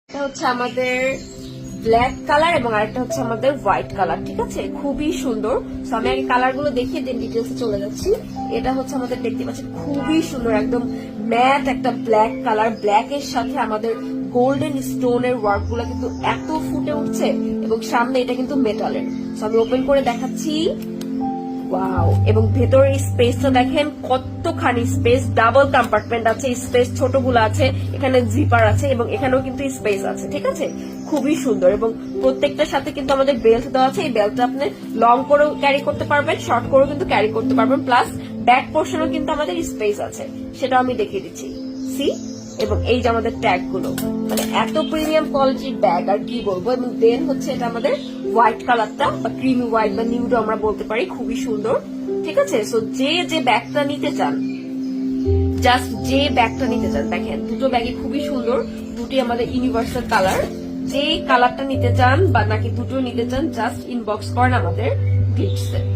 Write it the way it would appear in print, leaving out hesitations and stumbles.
এটা হচ্ছে আমাদের ব্ল্যাক কালার এবং আরেকটা হচ্ছে আমাদের হোয়াইট কালার। ঠিক আছে, খুবই সুন্দর। তো আমি আগে কালার গুলো দেখিয়ে দেন ডিটেলসে চলে যাচ্ছি। এটা হচ্ছে আমাদের দেখতে পাচ্ছি খুবই সুন্দর, একদম ম্যাট একটা ব্ল্যাক কালার। ব্ল্যাক এর সাথে আমাদের গোল্ডেন স্টোনের ওয়ার্ক গুলো কিন্তু এত ফুটে উঠছে এবং সামনে এটা কিন্তু মেটালের। তো আমি ওপেন করে দেখাচ্ছি। ওয়াও, এবং ভেতরের স্পেসটা দেখেন কতখানি স্পেস, ডাবল কম্পার্টমেন্ট আছে, স্পেস ছোটগুলো আছে, এখানে জিপার আছে এবং এখানেও কিন্তু স্পেস আছে। ঠিক আছে, খুবই সুন্দর। এবং প্রত্যেকটার সাথে কিন্তু আমাদের বেল্ট দেওয়া আছে। এই বেল্টটা আপনি লং করেও ক্যারি করতে পারবেন, শর্ট করেও কিন্তু ক্যারি করতে পারবেন, প্লাস ব্যাক পোর্শনও কিন্তু আমাদের স্পেস আছে, সেটাও আমি দেখিয়ে দিচ্ছি। সি, এবং এই যে আমাদের ট্যাগ গুলো, মানে এত প্রিমিয়াম কোয়ালিটির ব্যাগ আর কি বলবো। এবং দেন হচ্ছে এটা আমাদের হোয়াইট কালারটা বা ক্রিমি হোয়াইট বা নিউড আমরা বলতে পারি, খুবই সুন্দর। ঠিক আছে, সো যে ব্যাগটা নিতে চান, জাস্ট যে ব্যাগটা নিতে চান, দেখেন দুটো ব্যাগই খুবই সুন্দর, দুটি আমাদের ইউনিভার্সাল কালার। যে কালারটা নিতে চান বা নাকি দুটো নিতে চান, জাস্ট ইনবক্স করেন আমাদের গিফটসে।